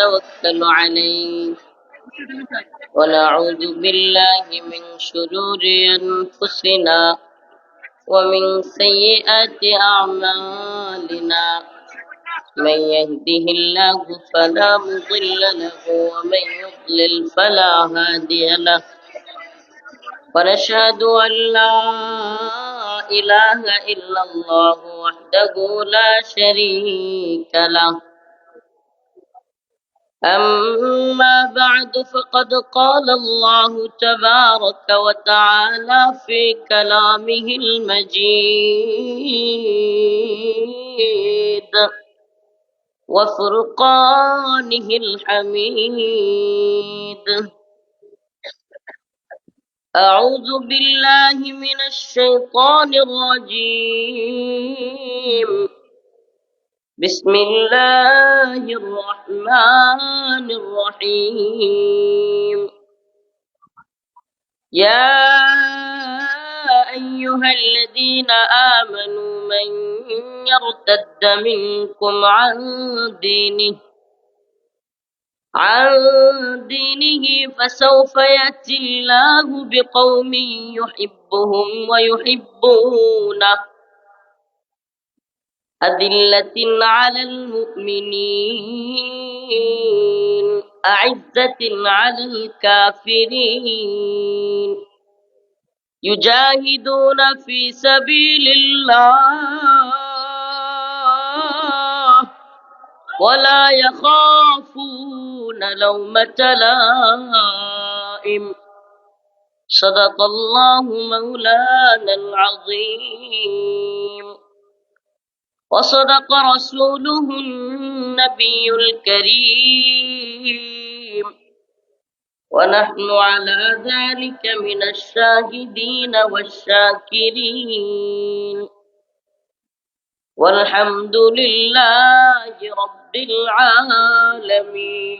ونتوكل عليه ونعوذ بالله من شرور أنفسنا ومن سيئات أعمالنا من يهده الله فلا مضل له ومن يضلل فلا هادي له ونشهد أن لا إله إلا الله وحده لا شريك له أما بعد فقد قال الله تبارك وتعالى في كلامه المجيد وفرقانه الحميد أعوذ بالله من الشيطان الرجيم بسم الله الرحمن الرحيم يا أيها الذين آمنوا من يرتد منكم عن دينه فسوف يأتي الله بقوم يحبهم ويحبونه أذلة على المؤمنين أعزة على الكافرين يجاهدون في سبيل الله ولا يخافون لومة لائم صدق الله مولانا العظيم وصدق رسوله النبي الكريم ونحن على ذلك من الشاهدين والشاكرين والحمد لله رب العالمين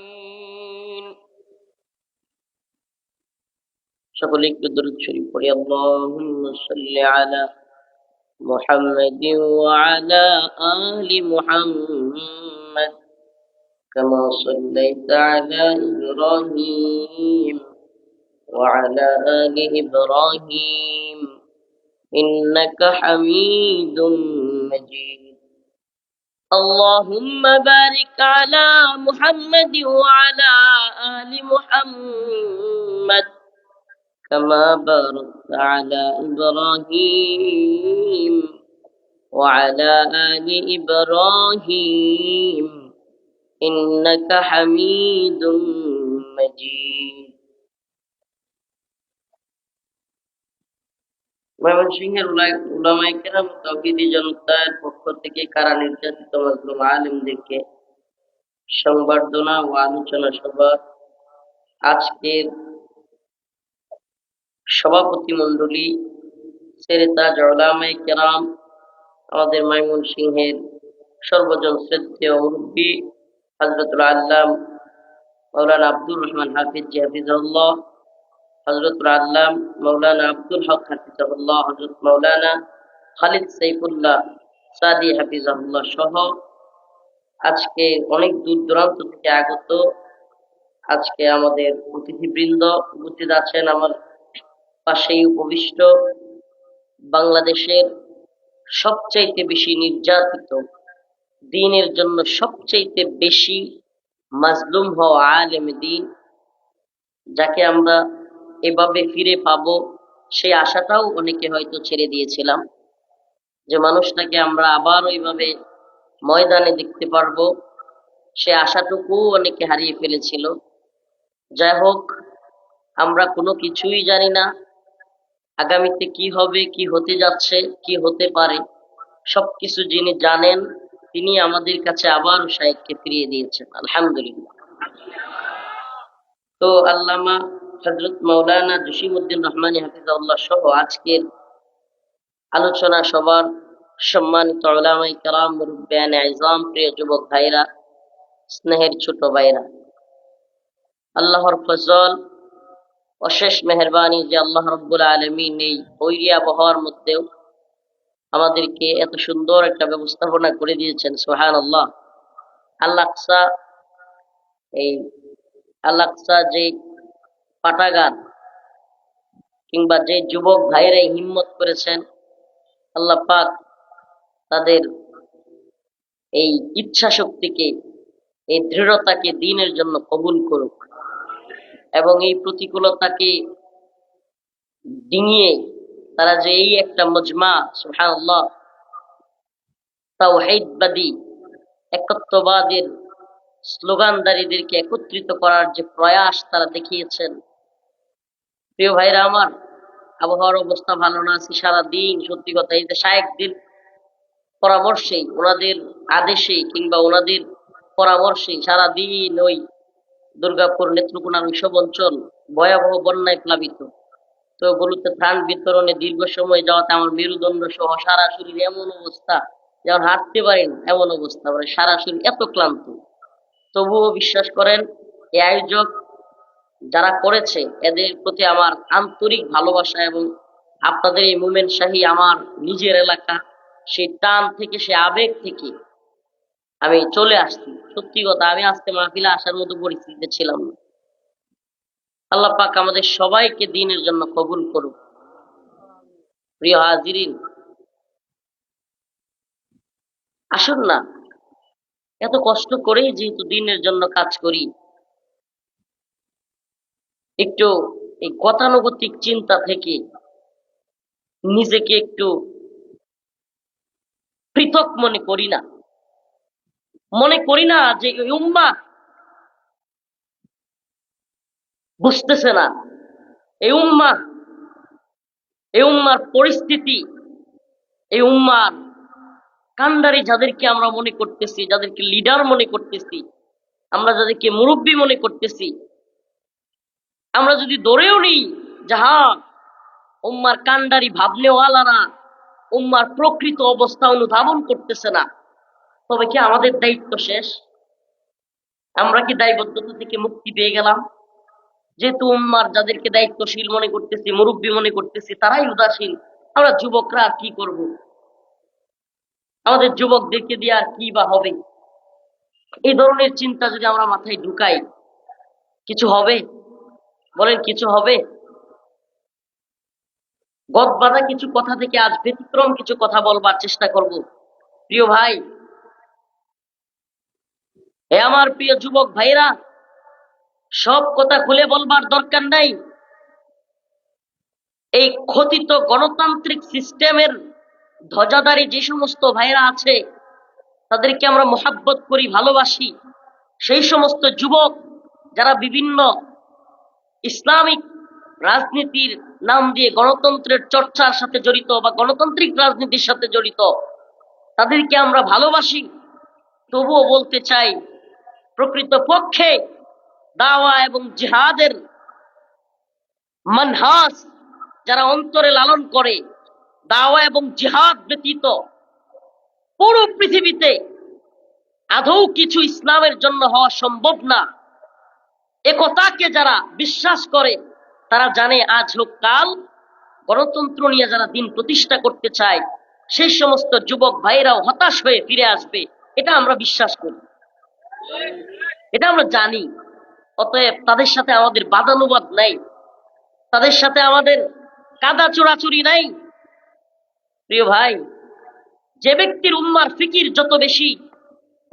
সকলে একটু দরুদ শরীফ পড়ি আল্লাহুম্মা সাল্লি আলা محمد وعلى آل محمد كما صليت على إبراهيم وعلى آل إبراهيم إنك حميد مجيد اللهم بارك على محمد وعلى آل محمد كما باركت على إبراهيم وعلى آل إبراهيم إنك حميد مجيد ময়মনসিংহের উলামায়ে কেরাম তাওহীদি জনতার পক্ষ থেকে কারা নির্যাতিত মাজলুম আলেমদেরকে সংবর্ধনা ও আলোচনা সভা আজকের সভাপতি মণ্ডলী সেরেতাজ উলামায়ে কেরাম আমাদের ময়মনসিংহের সর্বজন শ্রদ্ধেয় মুরব্বী হযরতুল আল্লাম মাওলানা আব্দুর রহমান হাফিজ হাফিজাহুল্লাহ, হযরতুল আল্লাম মাওলানা আব্দুল হক হাফিজাহুল্লাহ, হযরত মাওলানা খালিদ সাইফুল্লাহ সাদি হাফিজাহুল্লাহ সহ আজকে অনেক দূর দূরান্ত থেকে আগত আজকে আমাদের অতিথিবৃন্দ উপস্থিত আছেন। আমার পাশেই উপবিষ্ট বাংলাদেশের সবচাইতে বেশি নির্যাতিত, দ্বীনের জন্য সবচাইতে বেশি মাজলুম হওয়া আলেম দ্বীন, যাকে আমরা এভাবে ফিরে পাবো সেই আশাটাও অনেকে হয়তো ছেড়ে দিয়েছিলাম, যে মানুষটাকে আমরা আবার ওইভাবে ময়দানে দেখতে পারবো সে আশাটুকু অনেকে হারিয়ে ফেলেছিল। যাই হোক, আমরা কোনো কিছুই জানি না আগামীতে কি হবে, কি হতে যাচ্ছে, কি হতে পারে। সবকিছু যিনি জানেন তিনি আমাদের কাছে আবার শায়েখকে ফিরিয়ে দিয়েছেন, আলহামদুলিল্লাহ। তো আল্লামা হযরত মাওলানা জসিমউদ্দিন রহমানী হাফিজাহুল্লাহ সহ আজকের আলোচনা সভার সম্মানিত উলামায়ে কেরাম, মুরব্বিয়ানে ইজম, প্রিয় যুবক ভাইরা, স্নেহের ছোট ভাইরা, আল্লাহর ফজল অশেষ মেহেরবানি যে আল্লাহ রাব্বুল আলামিন এই বৈরী আবহাওয়ার মধ্যেও আমাদেরকে এত সুন্দর একটা ব্যবস্থাপনা করে দিয়েছেন। সুবহানাল্লাহ। আল আকসা এই আল-আকসা যে পাঠাগার কিংবা যে যুবক ভাইরা হিম্মত করেছেন, আল্লাহ পাক তাদের এই ইচ্ছা শক্তিকে, এই দৃঢ়তাকে দ্বীনের জন্য কবুল করুক এবং এই প্রতিকূলতাকে ডিঙিয়ে তারা যে এই একটা মজমা সুবহানাল্লাহ তাওহীদবাদী একত্ববাদের স্লোগানদারীদেরকে একত্রিত করার যে প্রয়াস তারা দেখিয়েছেন। প্রিয় ভাইরা আমার, আবহাওয়ার অবস্থা ভালো না, আছি সারাদিন সত্যি কথা এই যে শায়েখদের পরামর্শেই, ওনাদের আদেশে কিংবা ওনাদের পরামর্শেই সারাদিন ওই দুর্গাপুর নেত্রকোনার ওইসব অঞ্চল ভয়াবহ বন্যায় প্লাবিত। তো ওগুলোতে ত্রাণ বিতরণে দীর্ঘ সময় যাওয়াতে আমার মেরুদণ্ড সহ সারা শরীর এমন অবস্থা, যেমন হাঁটতে পারি না এমন অবস্থা, মানে সারা শরীর এত ক্লান্ত। তবুও বিশ্বাস করেন, এই আয়োজক যারা করেছে এদের প্রতি আমার আন্তরিক ভালোবাসা এবং আপনাদের এই মোমেন শাহী আমার নিজের এলাকা, সেই টান থেকে, সে আবেগ থেকে আমি চলে আসছি। সত্যি কথা, আমি আজকে মাহফিলে আসার মতো পরিস্থিতিতে ছিলাম না। আল্লাহ পাক আমাদের সবাইকে দ্বীনের জন্য কবুল করুক। প্রিয় হাজিরিন, আসুন না, এত কষ্ট করেই যেহেতু দ্বীনের জন্য কাজ করি, একটু এই গতানুগতিক চিন্তা থেকে নিজেকে একটু পৃথক মনে করি না। মনে করি না যে এই উম্মাহ বুঝতেছে না, এই উম্মাহ, এই উম্মার পরিস্থিতি, এই উম্মার কান্ডারি যাদেরকে আমরা মনে করতেছি, যাদেরকে লিডার মনে করতেছি, আমরা যাদেরকে মুরব্বী মনে করতেছি, আমরা যদি ধরেও নিই যাহা উম্মার কান্ডারি ভাবনেওয়ালারা উম্মার প্রকৃত অবস্থা অনুধাবন করতেছে না, তবে কি আমাদের দায়িত্ব শেষ? আমরা কি দায়বদ্ধতা থেকে মুক্তি পেয়ে গেলাম? যেহেতু উম্মার যাদেরকে দায়িত্বশীল মনে করতেছি, মুরব্বী মনে করতেছি, তারাই উদাসীন, আমরা যুবকরা আর কি করব? আমাদের যুবকদেরকে দিয়ে আর কি বা হবে? এই ধরনের চিন্তা যদি আমরা মাথায় ঢুকাই, কিছু হবে? বলেন কিছু হবে? গদ বাঁধা কিছু কথা থেকে আজ ব্যতিক্রম কিছু কথা বলবার চেষ্টা করব। প্রিয় ভাই, হে আমার প্রিয় যুবক ভাইরা, সব কথা খুলে বলবার দরকার নাই। এই খোদিত গণতান্ত্রিক সিস্টেমের ধ্বজাধারী যে সমস্ত ভাইরা আছে, তাদেরকে আমরা মোহাব্বত করি, ভালোবাসি। সেই সমস্ত যুবক যারা বিভিন্ন ইসলামিক রাজনীতির নাম দিয়ে গণতন্ত্রের চর্চার সাথে জড়িত বা গণতান্ত্রিক রাজনীতির সাথে জড়িত, তাদেরকে আমরা ভালোবাসি। তবুও বলতে চাই, প্রকৃত পক্ষে দাওয়া এবং জিহাদের মানহাজ যারা অন্তরে লালন করে, দাওয়া এবং জিহাদ ব্যতীত পুরো পৃথিবীতে আদৌ কিছু ইসলামের জন্য হওয়া সম্ভব না, একথাকে যারা বিশ্বাস করে, তারা জানে আজ হোক কাল গণতন্ত্র নিয়ে যারা দিন প্রতিষ্ঠা করতে চায়, সেই সমস্ত যুবক ভাইরাও হতাশ হয়ে ফিরে আসবে, এটা আমরা বিশ্বাস করি, এটা আমরা জানি। অতএব তাদের সাথে আমাদের বাদানুবাদ নাই, তাদের সাথে আমাদের কাদা চোরাচুরি নাই। প্রিয় ভাই, যে ব্যক্তির উম্মার ফিকির যত বেশি,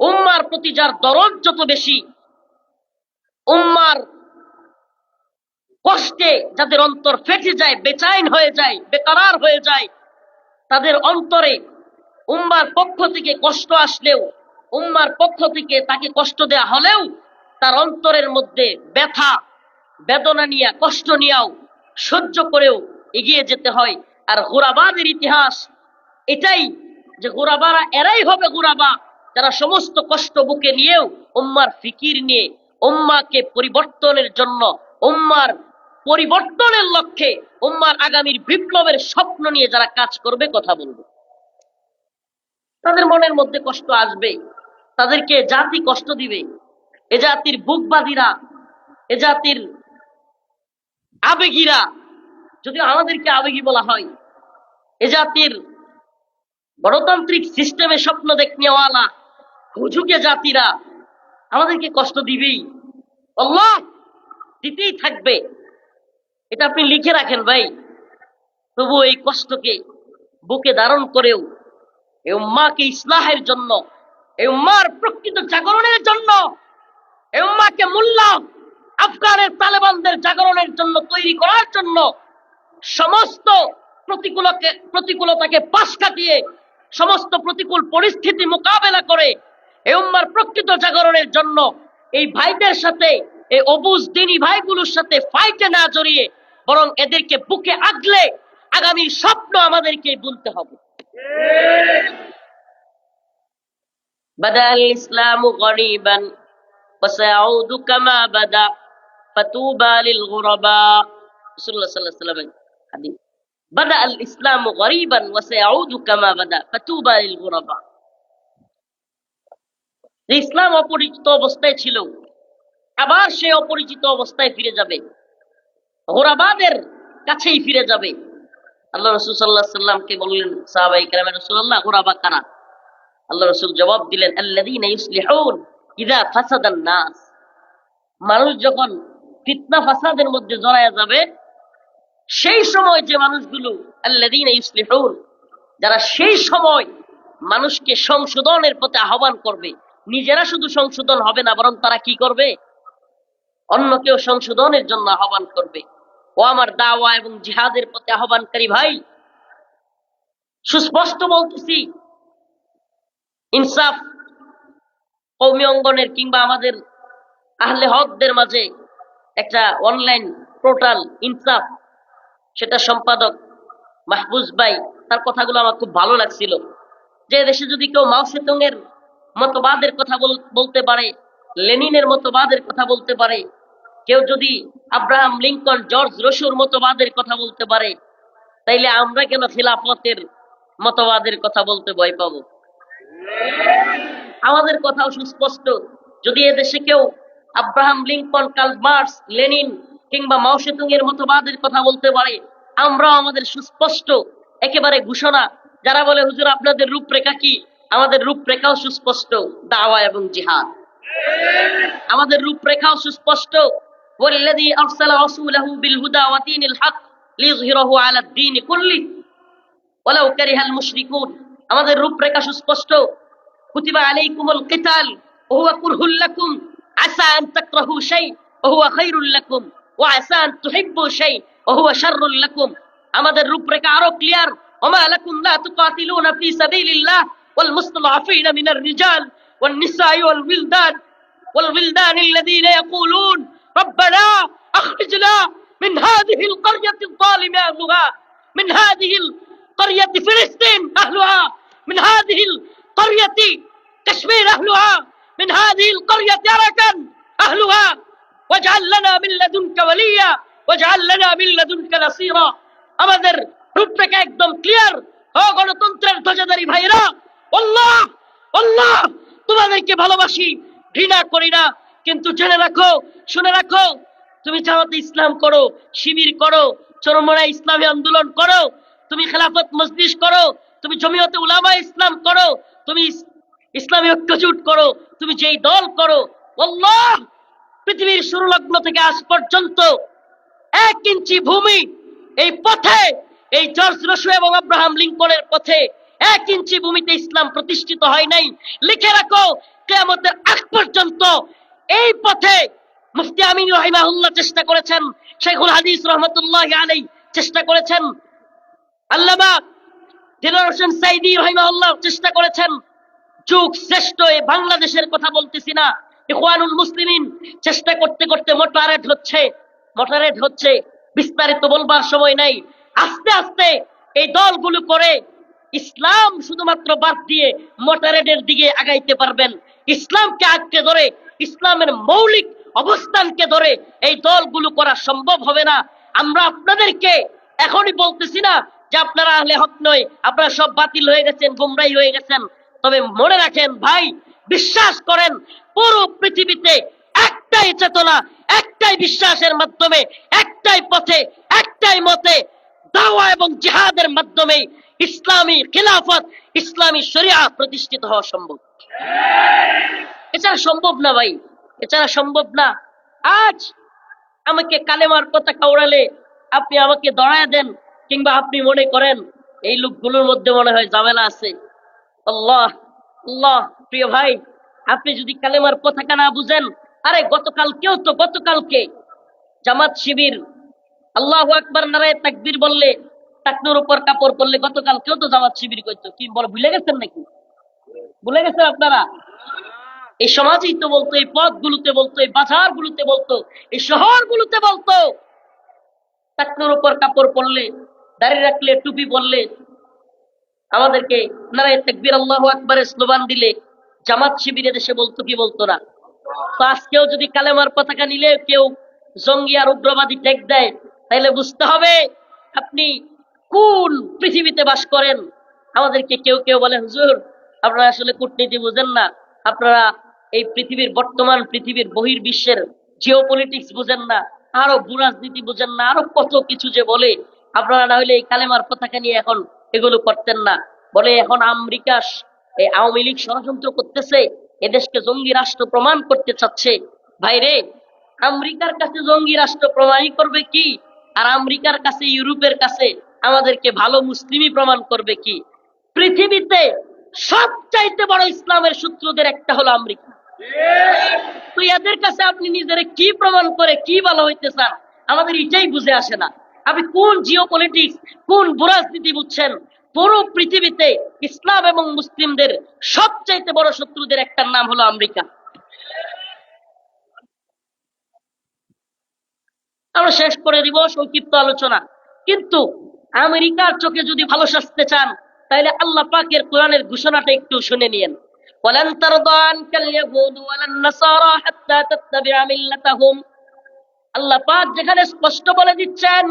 উম্মার প্রতি যার দরদ যত বেশি, উম্মার কষ্টে যাদের অন্তর ফেটে যায়, বেচাইন হয়ে যায়, বেকারার হয়ে যায়, তাদের অন্তরে উম্মার পক্ষ থেকে কষ্ট আসলেও, উম্মার পক্ষ থেকে তাকে কষ্ট দেয়া হলেও, তার অন্তরের মধ্যে ব্যথা বেদনা নিয়ে, কষ্ট নিয়েও সহ্য করেও এগিয়ে যেতে হয়। আর গুরাবাদের ইতিহাস এটাই যে গুরাবারা এরাই হবে গুরাবা যারা সমস্ত কষ্ট বুকে নিয়েও উম্মার ফিকির নিয়ে, উম্মাকে পরিবর্তনের জন্য, উম্মার পরিবর্তনের লক্ষ্যে, উম্মার আগামীর বিপ্লবের স্বপ্ন নিয়ে যারা কাজ করবে, কথা বলবে। তাদের মনের মধ্যে কষ্ট আসবে, তাদেরকে জাতি কষ্ট দিবে। এ জাতির বুকবাদীরা, এ জাতির আবেগীরা, যদিও আমাদেরকে আবেগী বলা হয়, এ জাতির গণতান্ত্রিক সিস্টেমে স্বপ্ন দেখনেওয়ালা হুজুকে জাতিরা আমাদেরকে কষ্ট দিবেই। আল্লাহ দিতেই থাকবে। এটা আপনি লিখে রাখেন ভাই। তবু এই কষ্টকে বুকে ধারণ করেও এই উম্মাহকে ইসলাহের জন্য, এই উম্মার প্রকৃত জাগরণের জন্য, এই উম্মাহকে মোল্লা আফগানের তালেবানদের জাগরণের জন্য তৈরি করার জন্য সমস্ত প্রতিকূলতাকে পাশ কাটিয়ে সমস্ত প্রতিকূল পরিস্থিতি মোকাবেলা করে এই উম্মার প্রকৃত জাগরণের জন্য এই ভাইদের সাথে, এই অবুজ দিনী ভাইগুলোর সাথে ফাইটে না জড়িয়ে বরং এদেরকে বুকে আগলে আগামী স্বপ্ন আমাদেরকে বুনতে হবে। বাদাল ইসলামু গরিবান ওয়াসাউদু কামা বাদা ফাতুবা লিল গুরাবা। রাসূলুল্লাহ সাল্লাল্লাহু আলাইহি ওয়াসাল্লাম হাদিস, বাদা আল ইসলামু গরিবান ওয়াসাউদু কামা বাদা ফাতুবা লিল গুরাবা। ইসলাম অপরিচিত অবস্থায় ছিল, আবার সে অপরিচিত অবস্থায় ফিরে যাবে, গোরাবাদের কাছেই ফিরে যাবে। আল্লাহ রাসূল সাল্লাল্লাহু আলাইহি ওয়াসাল্লামকে বললেন সাহাবায়ে কেরাম, রাসূলুল্লাহ গোরাবা কারা? আল্লাহ রাসূল জবাব দিলেন, আল্লাযীনা ইউসলিহুন ইযা ফাসাদান নাস। মানুষ যখন ফিতনা ফাসাদের মধ্যে জড়ায়া যাবে সেই সময় যে মানুষগুলো, আল্লাযীনা ইউসলিহুন, যারা সেই সময় মানুষকে সংশোধনের পথে আহ্বান করবে, নিজেরা শুধু সংশোধন হবে না বরং তারা কি করবে? অন্যকেও সংশোধনের জন্য আহ্বান করবে। ও আমার দাওয়া এবং জিহাদের পথে আহ্বানকারী ভাই, সুস্পষ্ট বলতেছি, ইনসাফ কওমি অঙ্গনের কিংবা আমাদের আহলে হকদের মাঝে একটা অনলাইন পোর্টাল ইনসাফ, সেটা সম্পাদক মাহফুজ ভাই, তার কথাগুলো আমার খুব ভালো লাগছিল। যে দেশে যদি কেউ মাও সেতুং এর মতবাদের কথা বলতে পারে, লেনিনের মতবাদের কথা বলতে পারে, কেউ যদি আব্রাহাম লিঙ্কন, জর্জ রসুর মতবাদের কথা বলতে পারে, তাইলে আমরা কেন খিলাফতের মতবাদের কথা বলতে ভয় পাবো? আমাদের কথাও সুস্পষ্ট। যদি এদেশে কেউ Abraham Lincoln, Karl Marx, Lenin কিংবা মাও সেতুং এর মতবাদের কথা বলতে পারে, আমরাও আমাদের সুস্পষ্ট একেবারে ঘোষণা। যারা বলে হুজুর আপনাদের রূপরেখা কি, আমাদের রূপরেখাও সুস্পষ্ট, দাওয়া এবং জিহাদ। আমাদের রূপরেখাও সুস্পষ্ট, ওয়াল্লাযী আরসালা রাসূলাহু বিল হুদা ওয়া দীনিল হক লিইযহিরাহু আলাদ দীনি কুল্লি ওয়ালাউ কারিহাল মুশরিকুন। আমাদের রূপরেখা সুস্পষ্ট, কুতিবা আলাইকুমুল কিতাল ওয়া হুয়া কুরহুল লাকুম আসা আন তাকরাহু শাই ওয়া হুয়া খায়রুল লাকুম ওয়া আসা আন তুহিব্বু শাই ওয়া হুয়া শাররুল লাকুম। আমাদের রূপরেখা আরো ক্লিয়ার, ওমা লাকুম লা তুকাতিলুনা ফি সাবিলিল্লাহ ওয়াল মুস্তাদআফিনা মিনার রিজাল ওয়ান নিসাই ওয়াল والولدان الذين يقولون ربنا أخرجنا من هذه القرية الظالم أهلها، من هذه القرية فلسطين أهلها، من هذه القرية كشمير أهلها، من هذه القرية أركن أهلها، واجعل لنا من لدنك وليا واجعل لنا من لدنك نصيرا। আমাদের রূপরেখা একদম ক্লিয়ার। ও গণতন্ত্রের ধ্বজাধারী ভাইরা, আল্লাহ আল্লাহ তোমাদেরকে ভালোবাসি, ঘৃণা করি না, কিন্তু জেনে রাখো, শুনে রাখো, তুমি জামাতে ইসলাম করো, শিবির করো, চরমনায় ইসলামী আন্দোলন করো, তুমি খেলাফত মজলিস করো, তুমি জমিয়তে উলামা ইসলাম করো, তুমি ইসলামী ঐক্যজোট করো, তুমি যেই দল করো, আল্লাহ পৃথিবীর শুরু লগ্ন থেকে আজ পর্যন্ত 1 ইঞ্চি ভূমি এই পথে, এই জর্জ রসু এবং আব্রাহাম লিঙ্কনের পথে 1 ইঞ্চি ভূমিতে ইসলাম প্রতিষ্ঠিত হয় নাই। লিখে রাখো, কিয়ামতের আগ পর্যন্ত এই পথে মুফতি আমিন রাহিমাহুল্লাহ চেষ্টা করেছেন, শেখুল হাদিস রহমাতুল্লাহি আলাইহি চেষ্টা করেছেন, আল্লামা দিলওয়ার হোসেন সাইদি রাহিমাহুল্লাহ চেষ্টা করেছেন। যুগ শ্রেষ্ঠ এই বাংলাদেশের কথা বলতেছি না, ইখওয়ানুল মুসলিমিন চেষ্টা করতে করতে মোটারেট হচ্ছে, বিস্তারিত বলবার সময় নাই। আস্তে আস্তে এই দলগুলো করে ইসলাম শুধুমাত্র বাদ দিয়ে মোটারেটের দিকে আগাইতে পারবেন। ইসলামকে আঁকড়ে ধরে, ইসলামের মৌলিক অবস্থানকে ধরে এই দলগুলো করা সম্ভব হবে না। আমরা আপনাদেরকে এখনই বলতেছি না যে আপনারা আহলে হক নয়, আপনারা সব বাতিল হয়ে গেছেন, গুমরাহী হয়ে গেছেন। তবে মনে রাখেন ভাই, বিশ্বাস করেন, পুরো পৃথিবীতে একটাই চেতনা, একটাই বিশ্বাসের মাধ্যমে, একটাই পথে, একটাই মতে, দাওয়া এবং জিহাদের মাধ্যমে ইসলামী খিলাফত, ইসলামী শরিয়া প্রতিষ্ঠিত হওয়া সম্ভব। এছাড়া সম্ভব না ভাই, এছাড়া সম্ভব না। আজ আমাকে কালেমার পতাকা উড়ালে আপনি আমাকে দড়ায় দেন, কিংবা আপনি মনে করেন এই লোকগুলোর মধ্যে মনে হয় ঝামেলা আছে। আল্লাহ আল্লাহ, প্রিয় ভাই, আপনি যদি কালেমার পতাকা না বুঝেন, আরে গতকালকে জামাত শিবির আল্লাহু আকবার নারায়ে তাকবীর বললে, টাকনুর উপর কাপড় পরলে গতকালকেও তো জামাত শিবির করতো। কি বল, ভুলে গেছেন নাকি? ভুলে গেছেন আপনারা? এই সমাজেই তো বলতো, এই পথগুলোতে বলতো, এই বাজারগুলোতে বলতো, এই শহরগুলোতে বলতো, টাকনুর উপর কাপড় পরলে, দাড়ি রাখলে, টুপি পরলে, আমাদেরকে নারায়ে তাকবীর আল্লাহু আকবারের স্লোগান দিলে জামাত শিবির দেশে বলতো কি বলতো না? তো আজকেও যদি কালেমার পতাকা নিলে কেউ জঙ্গি আর উগ্রবাদী ট্যাগ দেয়, তাইলে বুঝতে হবে আপনি কোন পৃথিবীতে বাস করেন। আমাদেরকে কেউ কেউ বলে, হুজুর আপনারা আসলে কূটনীতি বুঝেন না, আপনারা এই বর্তমান পৃথিবীর বহির্বিশ্বের জিওপলিটিক্স বুঝেন না, আরো ভূরাজনীতি বুঝেন না, আরো কত কিছু যে বলে। আপনারা না হলে এই কালেমার পতাকা নিয়ে এখন এগুলো করতেন না। বলে এখন আমেরিকা, এই আওয়ামী লীগ ষড়যন্ত্র করতেছে, এদেশকে জঙ্গি রাষ্ট্র প্রমাণ করতে চাচ্ছে। ভাইরে, আমেরিকার কাছে জঙ্গি রাষ্ট্র প্রমাণই করবে কি? আর আমেরিকার কাছে, ইউরোপের কাছে আমাদেরকে ভালো মুসলিমই প্রমাণ করবে কি? পৃথিবীতে সবচাইতে বড় ইসলামের শত্রুদের একটা হলো আমেরিকা। তো এদের কাছে আপনি নিজের কি প্রমাণ করে কি ভালো হইতে চান? আমাদের এটাই বুঝে আসে না। আপনি কোন জিওপলিটিক্স, কোন ভূরাজনীতি বুঝছেন? পুরো পৃথিবীতে ইসলাম এবং মুসলিমদের সবচাইতে বড় শত্রুদের একটা নাম হলো আমেরিকা। আমরা শেষ করে দিব সংক্ষিপ্ত আলোচনা। কিন্তু আমেরিকার চোখে যদি ভালো সাজতে চান, তাহলে আল্লাহ পাকের কোরআনের ঘোষণাটা একটু শুনে নিয়েন। ওয়ালান তারদা আনকাল ইয়াহুদ ওয়ালান নাসারা হাত্তা তাত্তাবিআ মিল্লাতাহুম। আল্লাহ পাক যেখানে স্পষ্ট বলে দিচ্ছেন,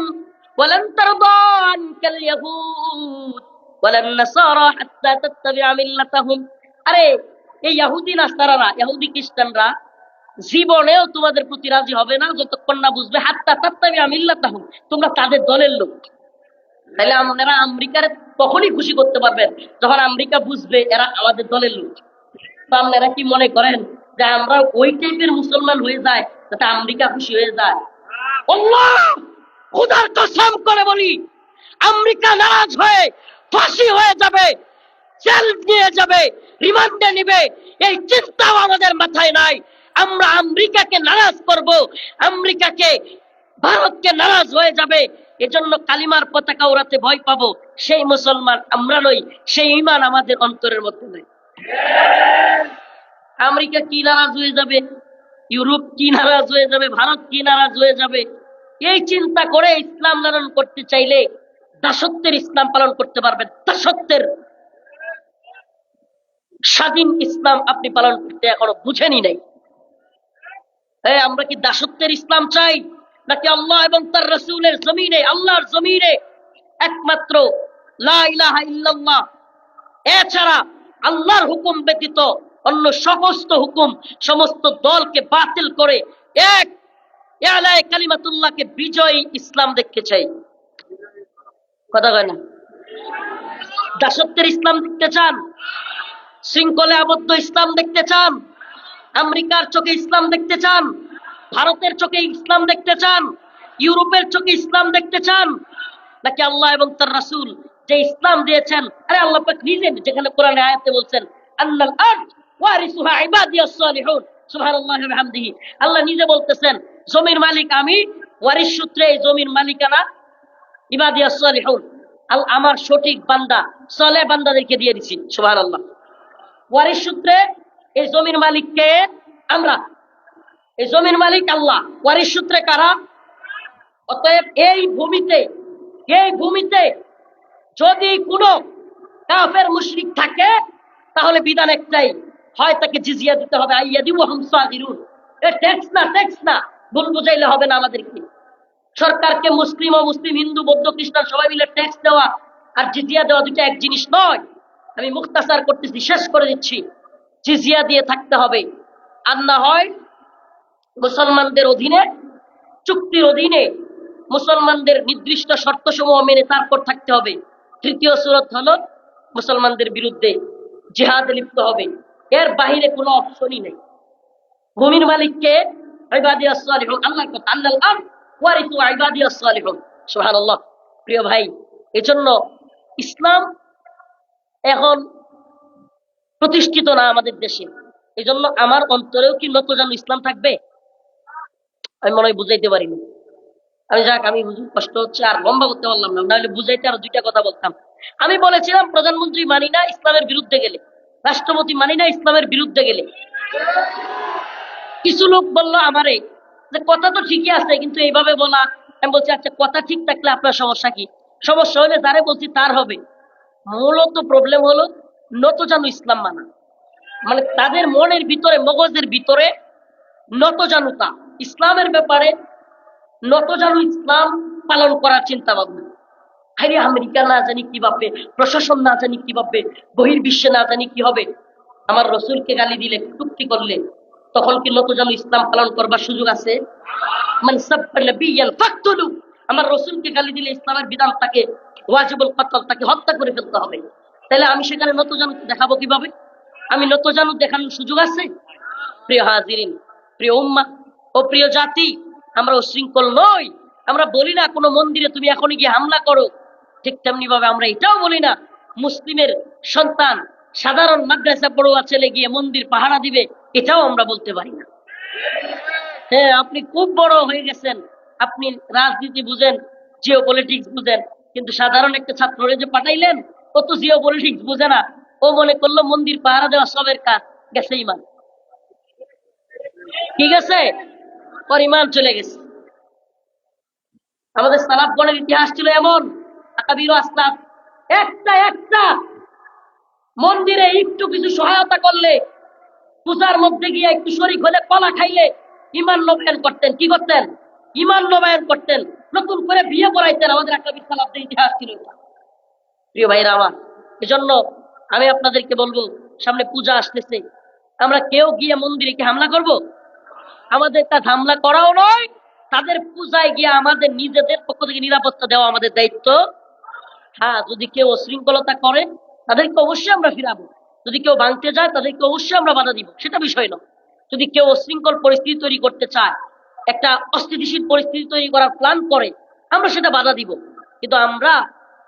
ওয়ালান তারদা আনকাল ইয়াহুদ ওয়ালান নাসারা হাত্তা তাত্তাবিআ মিল্লাতাহুম। আরে এই ইহুদি নাসারারা, ইহুদি খ্রিস্টানরা জীবনেও তোমাদের প্রতি রাজি হবে না যতক্ষণ না বুঝবে হাত্তা তাত্তাবিআ মিল্লাতাহুম, তোমরা তাদের দলের লোক। তাহলে আপনারা আমেরিকার তখনই খুশি করতে পারবেন যখন আমেরিকা বুঝবে এরা আমাদের দলের লোক। তো আপনারা কি মনে করেন যে আমরা ওই টাইপের মুসলমান হয়ে যায় যাতে আমেরিকা খুশি হয়ে যায়? আল্লাহ খোদার কসম করে বলি, আমেরিকা নারাজ হয়ে ফাঁসি হয়ে যাবে, জেল নিয়ে যাবে, রিমান্ডে নিবে, এই চিন্তাও আমাদের মাথায় নাই। আমরা আমেরিকাকে নারাজ করব, আমেরিকাকে, ভারতকে নারাজ হয়ে যাবে, এজন্য কালিমার পতাকা উড়াতে ভয় পাবো, সেই মুসলমান আমরা নই, সেই ঈমান আমাদের অন্তরের মধ্যে নেই। আমেরিকা কি নারাজ হয়ে যাবে, ইউরোপ কি নারাজ হয়ে যাবে, ভারত কি নারাজ হয়ে যাবে, এই চিন্তা করে ইসলাম লালন করতে চাইলে দাসত্বের ইসলাম পালন করতে পারবেন। দাসত্বের স্বাধীন ইসলাম আপনি পালন করতে এখনো বুঝেনি নাই। আমরা কি দাসত্বের ইসলাম চাই, নাকি আল্লাহ এবং তার রাসূলের জমিনে, আল্লাহর জমিনে একমাত্র লা ইলাহা ইল্লাল্লাহ এছাড়া আল্লাহর হুকুম ব্যতীত অন্য সমস্ত হুকুম, সমস্ত দলকে বাতিল করে এক ইলাহে কালিমাতুল্লাহকে বিজয়ী ইসলাম দেখতে চাই? কথা কয় না? দাসত্বের ইসলাম দেখতে চান? শৃঙ্খলে আবদ্ধ ইসলাম দেখতে চান? আমেরিকার চোখে ইসলাম দেখতে চান? ভারতের চোখে ইসলাম দেখতে চান? ইউরোপের চোখে ইসলাম দেখতে চান? নাকি আল্লাহ এবং তার রাসূল যে ইসলাম দিয়েছেন, আরে আল্লাহ পাক নিজে যেখানে কোরআনে আয়াতে বলছেন আন্নাল আরদ ওয়ারিসুহা ইবাদিয়াস সালিহুন, সুবহানাল্লাহি ওয়া বিহামদিহি, আল্লাহ নিজে বলতেছেন জমির মালিক আমি, ওয়ারিস সূত্রে এই জমির মালিকানা ইবাদিয়াস সালিহুন, আমার সঠিক বান্দা সালেহ বান্দাদেরকে দিয়ে দিছি। সুবহানাল্লাহ। ওয়ারিস সূত্রে এই জমির মালিককে আমরা, এই জমির মালিক আল্লাহ, ওয়ারিস সূত্রে কারা? অতএব এই ভূমিতে যদি কোনো কাফের মুশরিক থাকে তাহলে বিধান একটাই, হয় তাকে জিজিয়া দিতে হবে, আইয়াদিউহুম সাগিরুন। এ ট্যাক্স না, ভুল বুঝাইলে হবে না আমাদেরকে। সরকারকে মুসলিম, অমুসলিম, হিন্দু, বৌদ্ধ, খ্রিস্টান সবাই মিলে ট্যাক্স দেওয়া আর জিজিয়া দেওয়া দুটো এক জিনিস নয়। আমি মুখতাসার করতেছি, শেষ করে দিচ্ছি। জিজিয়া দিয়ে থাকতে হবে, আর না হয় মুসলমানদের অধীনে, চুক্তির অধীনে মুসলমানদের নির্দিষ্ট শর্তসমূহ মেনে তারপর থাকতে হবে। তৃতীয় সূরত হলো মুসলমানদের বিরুদ্ধে জিহাদে লিপ্ত হবে, এর বাহিরে কোনো অপশনই নেই। ভূমির মালিককে ইবাদিয়াস সালিহুন, আল্লাহর কথা, আল্লাহল আরদ ওয়ারিসু ইবাদিয়াস সালিহুন। সুবহানাল্লাহ। প্রিয় ভাই, এজন্য ইসলাম এখন প্রতিষ্ঠিত না আমাদের দেশে। এই জন্য আমার অন্তরেও কি নত যেন ইসলাম থাকবে? আমি মনে হয় বুঝাইতে পারিনি। আমি হুজুর কষ্ট হচ্ছে, আর লম্বা করতে পারলাম না, নাহলে বুঝাইতে আরো দুইটা কথা বলতাম। আমি বলেছিলাম প্রধানমন্ত্রী মানি না ইসলামের বিরুদ্ধে গেলে, রাষ্ট্রপতি মানি না ইসলামের বিরুদ্ধে গেলে। কিছু লোক বললো আমারে যে কথা তো ঠিকই আছে, কিন্তু এইভাবে বলা। আমি বলছি আচ্ছা, কথা ঠিক থাকলে আপনার সমস্যা কি? সমস্যা হলে যারে বলছি তার হবে। মূলত প্রবলেম হলো নত জানু ইসলাম মানা, মানে তাদের মনের ভিতরে, মগজের ভিতরে নতজানুতা, ইসলামের ব্যাপারে নতজানু ইসলাম পালন করার চিন্তা ভাবনা। হাইরে আমেরিকা না জানি কি ভাববে, প্রশাসন না জানি কি ভাববে, বহির্বিশ্বে না জানি কি হবে। আমার রসুলকে গালি দিলে, কটূক্তি করলে, তখন কি নতজানু ইসলাম পালন করবার সুযোগ আছে? মান সাব্বা নাবিয়ান ফাকতুলু, আমার রসুলকে গালি দিলে ইসলামের বিধান তাকে ওয়াজিবুল কতল, তাকে হত্যা করে ফেলতে হবে। তাহলে আমি সেখানে নতজানু দেখাবো কিভাবে? আমি নতজানু দেখানোর সুযোগ আছে? প্রিয় হাজিরিন, প্রিয় উম্মাহ ও প্রিয় জাতি, আমরা উশৃঙ্খল নই। আমরা বলি না কোনো মন্দিরে তুমি এখনই গিয়ে হামলা করো। ঠিক তেমনি ভাবে আমরা এটাও বলি না মুসলিমের সন্তান, সাধারণ মাদ্রাসা পড়ুয়া ছেলে গিয়ে মন্দির পাহারা দিবে, এটাও আমরা বলতে পারি না। হ্যাঁ, আপনি খুব বড় হয়ে গেছেন, আপনি রাজনীতি বুঝেন, জিও পলিটিক্স বুঝেন, কিন্তু সাধারণ একটা ছাত্ররে যে পাঠাইলেন, ও তো জিও পলিটিক্স বুঝে না। ও মনে করলো মন্দির পাহারা দেওয়া সবের কাজ, গেছে ইমান। ঠিক আছে, পরিমাণ চলে গেছে। আমাদের সালাফগণের ইতিহাস ছিল এমন, আকাবির ও আসলাফ একটা একটা মন্দিরে একটু কিছু সহায়তা করলে, পূজার মধ্যে গিয়ে একটু শরীক হলে, কলা খাইলে ইমান নবায়ন করতেন। কি করতেন? ইমান নবায়ন করতেন, নতুন করে বিয়ে করাইতেন। আমাদের আকাবির সালাফদের ইতিহাস ছিল এটা। প্রিয় ভাইরা আমার, এজন্য আমি আপনাদেরকে বলবো, সামনে পূজা আসতেছে, আমরা কেউ গিয়ে মন্দিরে কি হামলা করব? আমাদের কাজ হামলা করাও নয়, তাদের পূজায় গিয়ে আমাদের নিজেদের পক্ষ থেকে নিরাপত্তা দেওয়া আমাদের দায়িত্ব। হ্যাঁ, যদি কেউ অশৃঙ্খলতা করে তাদেরকে অবশ্যই আমরা ফিরাবো। যদি কেউ ভাঙতে যায় তাদেরকে অবশ্যই আমরা বাধা দিব, সেটা বিষয় নয়। যদি কেউ অশৃঙ্খল পরিস্থিতি তৈরি করতে চায়, একটা অস্থিতিশীল পরিস্থিতি তৈরি করার প্ল্যান করে, আমরা সেটা বাধা দিব। কিন্তু আমরা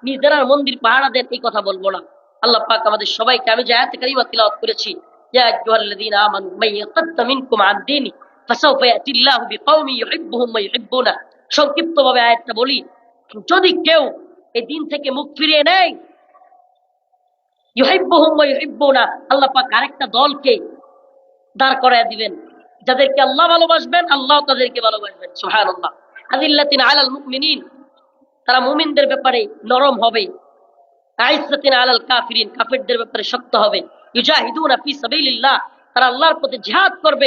নিজেরা মন্দির পাহারা দেন এই কথা বলবো না। আল্লাহ পাক আমাদের সবাইকে, আমি যে আয়াতে কারিমা তিলাওয়াত করেছি, ইয়া আইয়ুহাল্লাযীনা আমানু মাইয়ারতাদ্দা মিনকুম আন দীনি ফাসাউফা ইয়াতিল্লাহু বিকওমিন ইউহিব্বুহুম ওয়া ইউহিব্বুনা। সংক্ষিপ্তভাবে আয়াতটা বলি, যদি কেউ এই দিন থেকে মুখ ফিরিয়ে নেয়, ইউহিব্বুহুম ওয়া ইউহিব্বুনা, আল্লাহ পাক আরেকটা দলকে দাঁড় করায় দিবেন, যাদেরকে আল্লাহ ভালোবাসবেন, আল্লাহ তাদেরকে ভালোবাসবেন। সুবহানাল্লাহ। আযিল্লাতিন আলাল মুমিনিন, তারা মুমিনদের ব্যাপারে নরম হবে। আইজ্জাতিন আলাল কাফিরিন, কাফিরদের ব্যাপারে শক্ত হবে। ইউজাহিদুনা ফি সাবিলিল্লাহ, তারা আল্লাহর পথে জিহাদ করবে।